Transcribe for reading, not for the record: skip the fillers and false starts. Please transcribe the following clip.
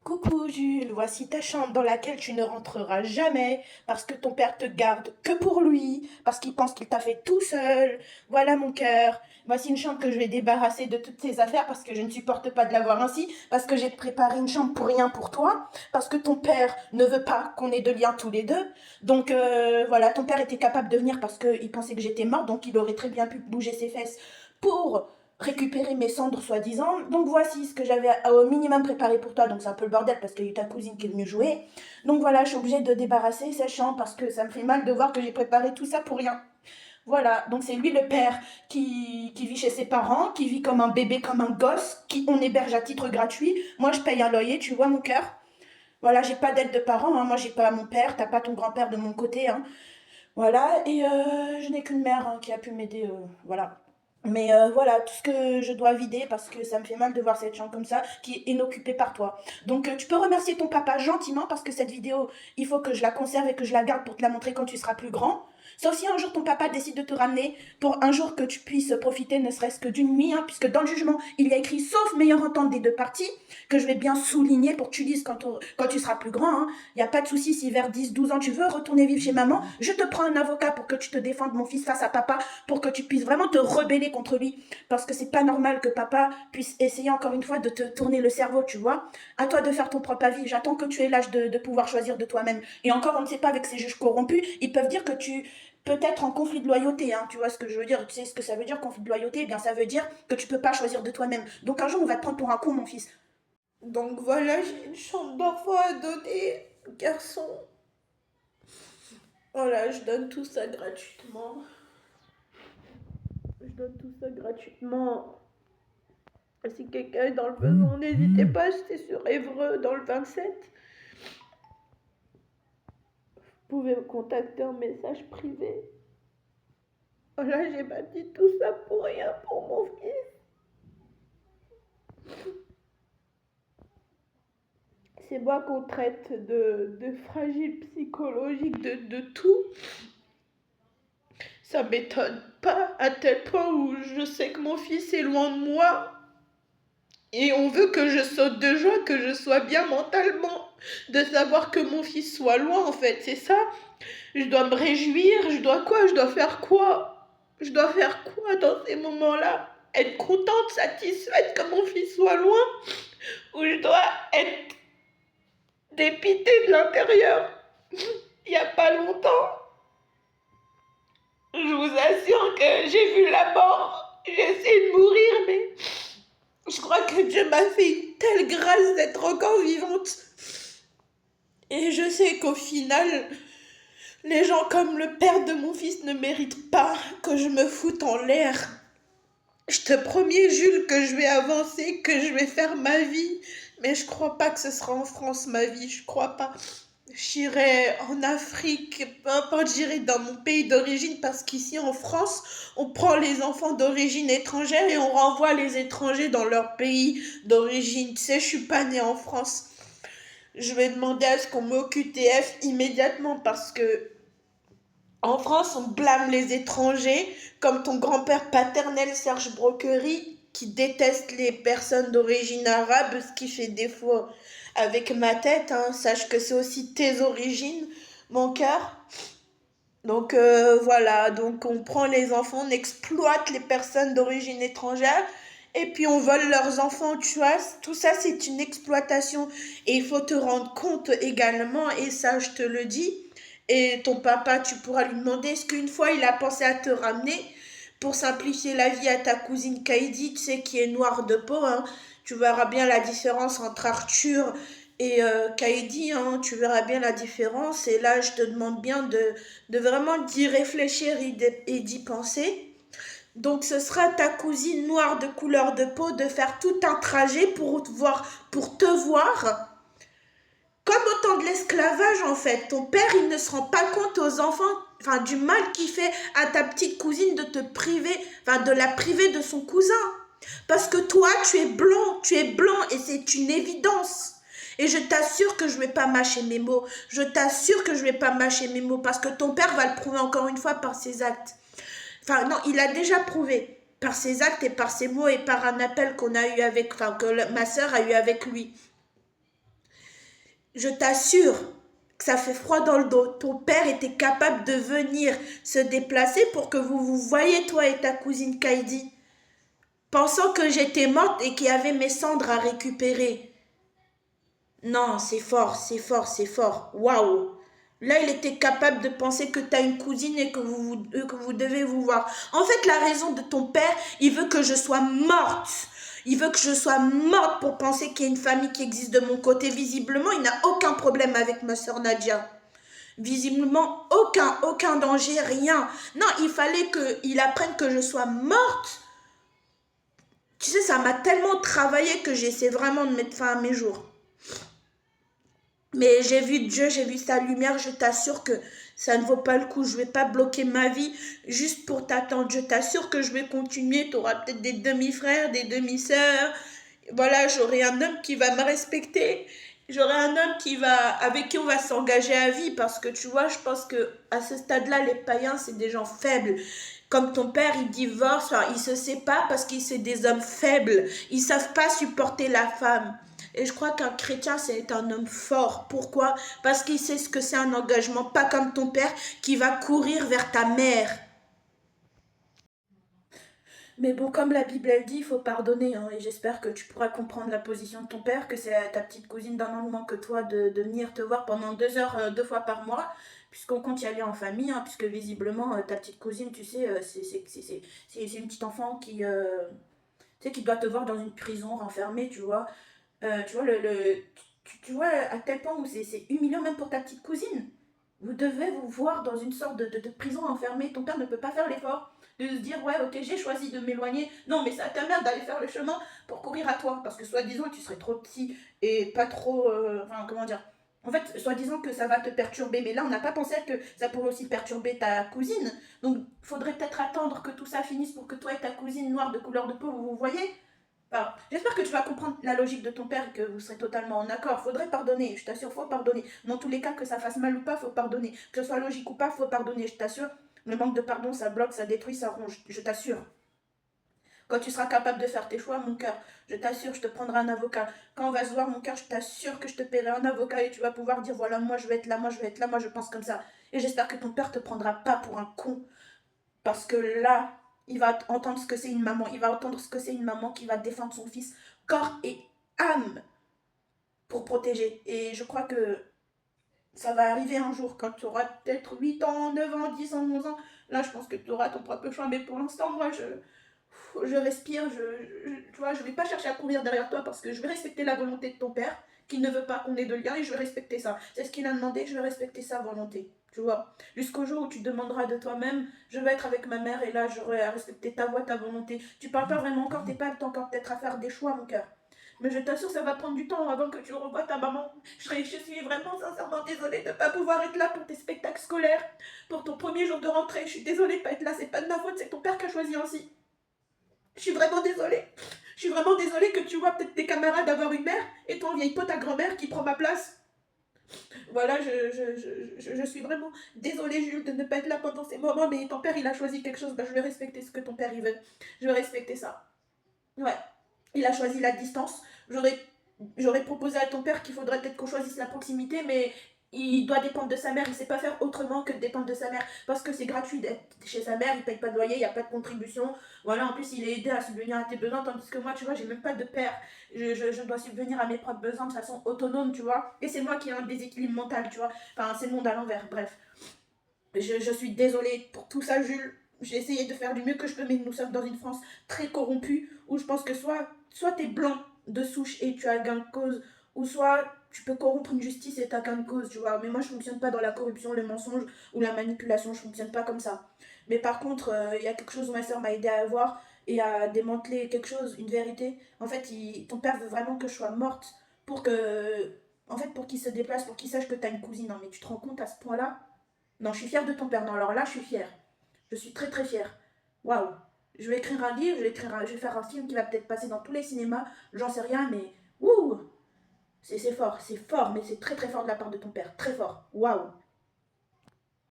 Coucou Jules, voici ta chambre dans laquelle tu ne rentreras jamais parce que ton père te garde que pour lui, parce qu'il pense qu'il t'a fait tout seul. Voilà mon cœur. Voici une chambre que je vais débarrasser de toutes ses affaires parce que je ne supporte pas de l'avoir ainsi, parce que j'ai préparé une chambre pour rien pour toi, parce que ton père ne veut pas qu'on ait de lien tous les deux. Donc voilà, ton père était capable de venir parce qu'il pensait que j'étais morte, donc il aurait très bien pu bouger ses fesses pour récupérer mes cendres soi-disant. Donc voici ce que j'avais au minimum préparé pour toi. Donc c'est un peu le bordel parce qu'il y a eu ta cousine qui est venue jouer. Donc voilà, je suis obligée de débarrasser ces champs parce que ça me fait mal de voir que j'ai préparé tout ça pour rien. Voilà, donc c'est lui le père qui vit chez ses parents, qui vit comme un bébé, comme un gosse, qui on héberge à titre gratuit. Moi je paye un loyer, tu vois mon cœur. Voilà, j'ai pas d'aide de parents, hein. Moi j'ai pas mon père, t'as pas ton grand-père de mon côté, hein. Voilà, et je n'ai qu'une mère, hein, qui a pu m'aider, voilà. Mais voilà, tout ce que je dois vider parce que ça me fait mal de voir cette chambre comme ça qui est inoccupée par toi. Donc tu peux remercier ton papa gentiment parce que cette vidéo, il faut que je la conserve et que je la garde pour te la montrer quand tu seras plus grand. Sauf si un jour ton papa décide de te ramener pour un jour que tu puisses profiter ne serait-ce que d'une nuit, hein, puisque dans le jugement, il y a écrit sauf meilleure entente des deux parties, que je vais bien souligner pour que tu lises quand tu seras plus grand, hein. Il n'y a pas de souci si vers 10, 12 ans tu veux retourner vivre chez maman, je te prends un avocat pour que tu te défendes mon fils face à papa, pour que tu puisses vraiment te rebeller contre lui, parce que c'est pas normal que papa puisse essayer encore une fois de te tourner le cerveau, tu vois. À toi de faire ton propre avis, j'attends que tu aies l'âge de pouvoir choisir de toi-même. Et encore, on ne sait pas, avec ces juges corrompus, ils peuvent dire que tu peut-être en conflit de loyauté, hein, tu vois ce que je veux dire, tu sais ce que ça veut dire, conflit de loyauté, eh bien ça veut dire que tu peux pas choisir de toi-même. Donc un jour on va te prendre pour un con, mon fils. Donc voilà, j'ai une chambre d'enfant à donner, garçon. Voilà, je donne tout ça gratuitement. Je donne tout ça gratuitement. Si quelqu'un est dans le besoin, n'hésitez pas, j'étais sur Évreux dans le 27. Vous pouvez me contacter en message privé. Voilà, j'ai bâti tout ça pour rien, pour mon fils. C'est moi qu'on traite de fragile psychologique, de tout. Ça m'étonne pas à tel point où je sais que mon fils est loin de moi. Et on veut que je saute de joie, que je sois bien mentalement. De savoir que mon fils soit loin, en fait, c'est ça. Je dois me réjouir, je dois quoi? Je dois faire quoi? Je dois faire quoi dans ces moments-là? Être contente, satisfaite que mon fils soit loin? Ou je dois être dépitée de l'intérieur? Il n'y a pas longtemps, je vous assure que j'ai vu la mort. J'ai essayé de mourir, mais je crois que Dieu m'a fait une telle grâce d'être encore vivante. Et je sais qu'au final, les gens comme le père de mon fils ne méritent pas que je me foute en l'air. Je te promets, Jules, que je vais avancer, que je vais faire ma vie. Mais je crois pas que ce sera en France, ma vie. Je crois pas. J'irai en Afrique, peu importe, j'irai dans mon pays d'origine parce qu'ici en France, on prend les enfants d'origine étrangère et on renvoie les étrangers dans leur pays d'origine. Tu sais, je suis pas née en France. Je vais demander à ce qu'on m'OQTF immédiatement parce que en France, on blâme les étrangers, comme ton grand-père paternel Serge Broquerie, qui déteste les personnes d'origine arabe, ce qui fait défaut avec ma tête, hein. Sache que c'est aussi tes origines, mon cœur. Donc voilà, donc on prend les enfants, on exploite les personnes d'origine étrangère et puis on vole leurs enfants, tu vois. Tout ça, c'est une exploitation et il faut te rendre compte également, et ça, je te le dis. Et ton papa, tu pourras lui demander, est-ce qu'une fois il a pensé à te ramener pour simplifier la vie à ta cousine Kaidi, tu sais, qui est noire de peau, hein. Tu verras bien la différence entre Arthur et Kaidi, hein. Tu verras bien la différence. Et là, je te demande bien de vraiment d'y réfléchir et d'y penser. Donc ce sera ta cousine noire de couleur de peau de faire tout un trajet pour te voir. Comme au temps de l'esclavage, en fait, ton père, il ne se rend pas compte aux enfants, enfin, du mal qu'il fait à ta petite cousine de te priver, enfin, de la priver de son cousin. Parce que toi, tu es blanc et c'est une évidence. Et je t'assure que je ne vais pas mâcher mes mots. Je t'assure que je ne vais pas mâcher mes mots parce que ton père va le prouver encore une fois par ses actes. Enfin, non, il a déjà prouvé par ses actes et par ses mots et par un appel qu'on a eu avec, enfin, que ma sœur a eu avec lui. Je t'assure que ça fait froid dans le dos. Ton père était capable de venir se déplacer pour que vous vous voyiez, toi et ta cousine Kaidi, pensant que j'étais morte et qu'il y avait mes cendres à récupérer. Non, c'est fort, c'est fort, c'est fort. Waouh! Là, il était capable de penser que tu as une cousine et que vous devez vous voir. En fait, la raison de ton père, il veut que je sois morte. Il veut que je sois morte pour penser qu'il y a une famille qui existe de mon côté. Visiblement, il n'a aucun problème avec ma soeur Nadia. Visiblement, aucun danger, rien. Non, il fallait qu'il apprenne que je sois morte. Tu sais, ça m'a tellement travaillé que j'essaie vraiment de mettre fin à mes jours. Mais j'ai vu Dieu, j'ai vu sa lumière, je t'assure que ça ne vaut pas le coup. Je vais pas bloquer ma vie juste pour t'attendre. Je t'assure que je vais continuer. Tu auras peut-être des demi-frères, des demi-sœurs. Voilà, j'aurai un homme qui va me respecter. J'aurai un homme avec qui on va s'engager à vie. Parce que tu vois, je pense que à ce stade-là, les païens, c'est des gens faibles. Comme ton père, il divorce, enfin, il se sépare parce qu'ils sont des hommes faibles. Ils savent pas supporter la femme. Et je crois qu'un chrétien, c'est un homme fort. Pourquoi? Parce qu'il sait ce que c'est un engagement, pas comme ton père qui va courir vers ta mère. Mais bon, comme la Bible elle dit, il faut pardonner, hein, et j'espère que tu pourras comprendre la position de ton père, que c'est à ta petite cousine d'un an de moins que toi de venir te voir pendant 2 heures, 2 fois par mois, puisqu'on compte y aller en famille, hein, puisque visiblement, ta petite cousine, tu sais, c'est une petite enfant tu sais, qui doit te voir dans une prison renfermée, tu vois. Tu vois, tu vois à quel point où c'est humiliant même pour ta petite cousine. Vous devez vous voir dans une sorte de prison enfermée. Ton père ne peut pas faire l'effort de se dire ouais ok j'ai choisi de m'éloigner. Non mais c'est à ta mère d'aller faire le chemin pour courir à toi. Parce que soi-disant tu serais trop petit et pas trop... enfin comment dire. En fait, soi-disant que ça va te perturber. Mais là on n'a pas pensé que ça pourrait aussi perturber ta cousine. Donc faudrait peut-être attendre que tout ça finisse pour que toi et ta cousine noire de couleur de peau vous vous voyez. Enfin, j'espère que tu vas comprendre la logique de ton père et que vous serez totalement en accord. Faudrait pardonner, je t'assure, faut pardonner. Dans tous les cas, que ça fasse mal ou pas, faut pardonner. Que ce soit logique ou pas, faut pardonner, je t'assure. Le manque de pardon, ça bloque, ça détruit, ça ronge, je t'assure. Quand tu seras capable de faire tes choix, mon cœur, je t'assure, je te prendrai un avocat. Quand on va se voir, mon cœur, je t'assure que je te paierai un avocat et tu vas pouvoir dire voilà, moi je vais être là, moi je vais être là, moi je pense comme ça. Et j'espère que ton père te prendra pas pour un con. Parce que là, il va entendre ce que c'est une maman. Il va entendre ce que c'est une maman qui va défendre son fils corps et âme pour protéger. Et je crois que ça va arriver un jour quand tu auras peut-être 8 ans, 9 ans, 10 ans, 11 ans. Là, je pense que tu auras ton propre choix. Mais pour l'instant, moi, je respire. Tu vois, je vais pas chercher à courir derrière toi parce que je vais respecter la volonté de ton père qui ne veut pas qu'on ait de lien et je vais respecter ça. C'est ce qu'il a demandé, je vais respecter sa volonté. Tu vois, jusqu'au jour où tu demanderas de toi-même, je vais être avec ma mère et là j'aurai à respecter ta voix, ta volonté. Tu parles pas vraiment encore, t'es pas encore peut-être à faire des choix, mon cœur. Mais je t'assure, ça va prendre du temps avant que tu revoies ta maman. Je suis vraiment sincèrement désolée de ne pas pouvoir être là pour tes spectacles scolaires, pour ton premier jour de rentrée. Je suis désolée de pas être là, c'est pas de ma faute, c'est ton père qui a choisi ainsi. Je suis vraiment désolée. Je suis vraiment désolée que tu vois peut-être tes camarades avoir une mère et ton vieille pote ta grand-mère qui prend ma place. Voilà, je suis vraiment désolée, Jules, de ne pas être là pendant ces moments, mais ton père, il a choisi quelque chose, bah, je vais respecter ce que ton père, il veut. Je vais respecter ça. Ouais. Il a choisi la distance. J'aurais proposé à ton père qu'il faudrait peut-être qu'on choisisse la proximité, mais il doit dépendre de sa mère. Il ne sait pas faire autrement que de dépendre de sa mère. Parce que c'est gratuit d'être chez sa mère, il ne paye pas de loyer, il n'y a pas de contribution. Voilà, en plus, il est aidé à subvenir à tes besoins, tandis que moi, tu vois, j'ai même pas de père. Je dois subvenir à mes propres besoins de façon autonome, tu vois. Et c'est moi qui ai un déséquilibre mental, tu vois. Enfin, c'est le monde à l'envers, bref. Je suis désolée pour tout ça, Jules. J'ai essayé de faire du mieux que je peux, mais nous sommes dans une France très corrompue où je pense que soit t'es blanc de souche et tu as gain de cause, ou soit tu peux corrompre une justice et t'as gain de cause, tu vois. Mais moi, je fonctionne pas dans la corruption, le mensonge ou la manipulation, je fonctionne pas comme ça. Mais par contre, il y a quelque chose où ma soeur m'a aidé à voir et à démanteler quelque chose, une vérité. En fait, ton père veut vraiment que je sois morte pour que. En fait, pour qu'il se déplace, pour qu'il sache que t'as une cousine. Non, mais tu te rends compte à ce point-là? Non, je suis fière de ton père. Non, alors là, je suis fière. Je suis très très fière. Waouh. Je vais écrire un livre, je vais faire un film qui va peut-être passer dans tous les cinémas. J'en sais rien, mais wouh. C'est fort, mais c'est très très fort de la part de ton père. Très fort. Waouh.